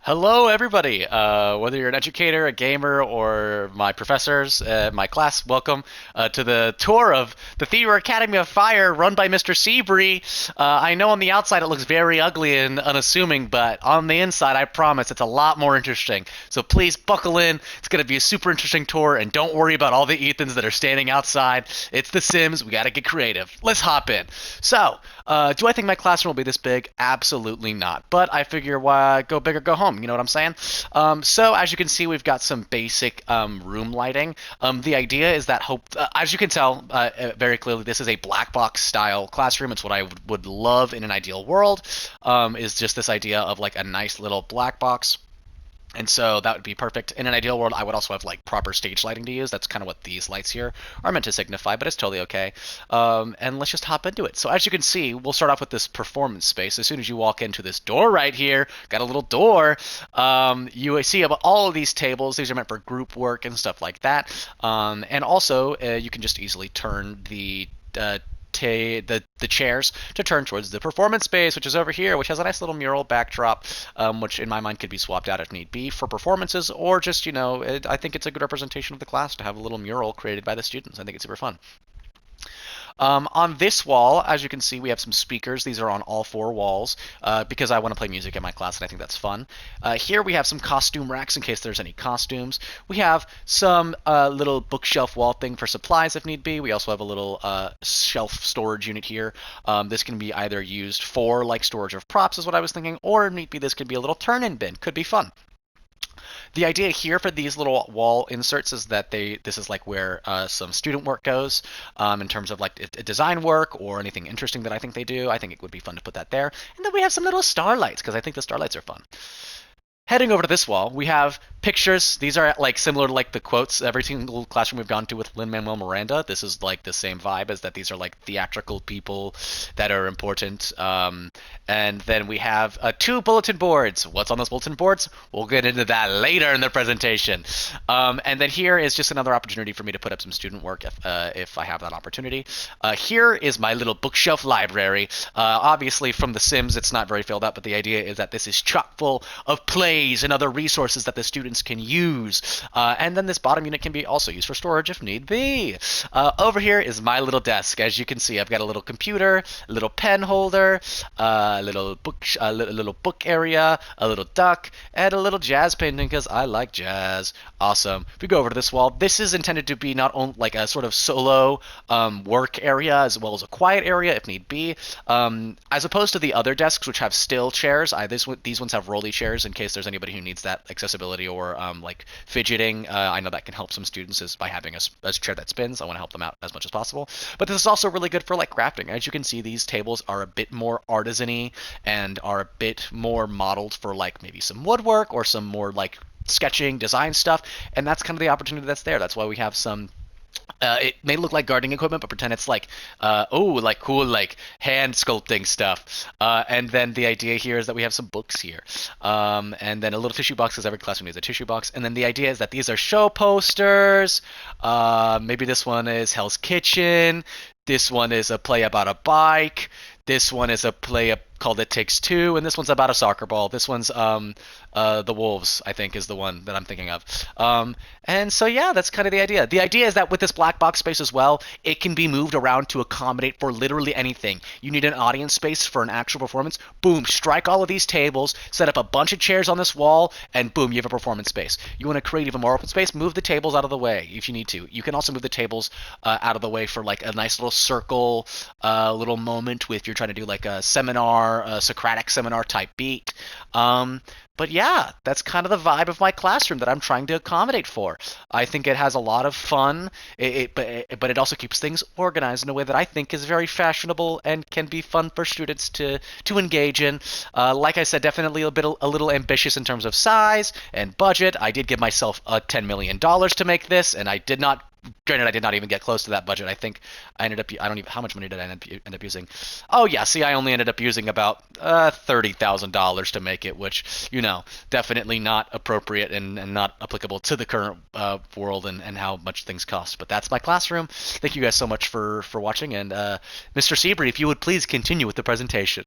Hello, everybody. Whether you're an educator, a gamer, or my professors, my class, welcome to the tour of the Theater Academy of Fire run by Mr. Sebree. I know on the outside it looks very ugly and unassuming, but on the inside, I promise it's a lot more interesting. So please buckle in. It's going to be a super interesting tour, and don't worry about all the Ethans that are standing outside. It's The Sims. We got to get creative. Let's hop in. So, do I think my classroom will be this big? Absolutely not. But I figure, why go big or go home? You know what I'm saying? So as you can see, we've got some basic room lighting. The idea is that, as you can tell very clearly, this is a black box style classroom. It's what I would love in an ideal world. Is just this idea of like a nice little black box. And so that would be perfect. In an ideal world, I would also have like proper stage lighting to use. That's kind of what these lights here are meant to signify, but it's totally okay. And let's just hop into it. So as you can see, we'll start off with this performance space. As soon as you walk into this door right here, got a little door, you see about all of these tables. These are meant for group work and stuff like that. And also, you can just easily turn the chairs to turn towards the performance space, which is over here, which has a nice little mural backdrop, which in my mind could be swapped out if need be for performances, or just, I think it's a good representation of the class to have a little mural created by the students. I think it's super fun. On this wall, as you can see, we have some speakers. These are on all four walls because I want to play music in my class, and I think that's fun. Here we have some costume racks in case there's any costumes. We have some little bookshelf wall thing for supplies if need be. We also have a little shelf storage unit here. This can be either used for like storage of props, is what I was thinking, or if need be, this could be a little turn-in bin. Could be fun. The idea here for these little wall inserts is that this is like where some student work goes in terms of like design work or anything interesting that I think they do. I think it would be fun to put that there. And then we have some little starlights because I think the starlights are fun. Heading over to this wall, we have pictures. These are like similar to like the quotes. Every single classroom we've gone to with Lin-Manuel Miranda, this is like the same vibe as that. These are like theatrical people that are important. And then we have two bulletin boards. What's on those bulletin boards? We'll get into that later in the presentation. And then here is just another opportunity for me to put up some student work if I have that opportunity. Here is my little bookshelf library. Obviously from The Sims, it's not very filled up, but the idea is that this is chock full of plays and other resources that the students can use. And then this bottom unit can be also used for storage if need be. Over here is my little desk. As you can see, I've got a little computer, a little pen holder, a little book area, a little duck, and a little jazz painting because I like jazz. Awesome. If we go over to this wall, this is intended to be not only like a sort of solo work area as well as a quiet area if need be. As opposed to the other desks which have still chairs, these ones have rolly chairs in case there's anybody who needs that accessibility or like fidgeting. I know that can help some students is by having a chair that spins. I want to help them out as much as possible. But this is also really good for like crafting. As you can see, these tables are a bit more artisan-y and are a bit more modeled for like maybe some woodwork or some more like sketching, design stuff. And that's kind of the opportunity that's there. That's why we have some it may look like gardening equipment, but pretend it's like, like cool, like hand sculpting stuff. And then the idea here is that we have some books here. And then a little tissue box, because every classroom needs a tissue box. And then the idea is that these are show posters. Maybe this one is Hell's Kitchen. This one is a play about a bike. This one is a play called It Takes Two, and this one's about a soccer ball. This one's The Wolves, I think, is the one that I'm thinking of. And so, yeah, that's kind of the idea. The idea is that with this black box space as well, it can be moved around to accommodate for literally anything. You need an audience space for an actual performance. Boom, strike all of these tables, set up a bunch of chairs on this wall, and boom, you have a performance space. You want to create even more open space? Move the tables out of the way if you need to. You can also move the tables out of the way for like a nice little circle, little moment if you're trying to do like a seminar, a Socratic seminar type beat. But yeah, that's kind of the vibe of my classroom that I'm trying to accommodate for. I think it has a lot of fun, but it also keeps things organized in a way that I think is very fashionable and can be fun for students to engage in. Like I said, definitely a little ambitious in terms of size and budget. I did give myself $10 million to make this, and I did not. Granted, I did not even get close to that budget. I think I ended up. I don't even. How much money did I end up using? Oh yeah, see, I only ended up using about $30,000 to make it, which definitely not appropriate and not applicable to the current world and how much things cost. But that's my classroom. Thank you guys so much for watching, and Mr. Sebree, if you would please continue with the presentation.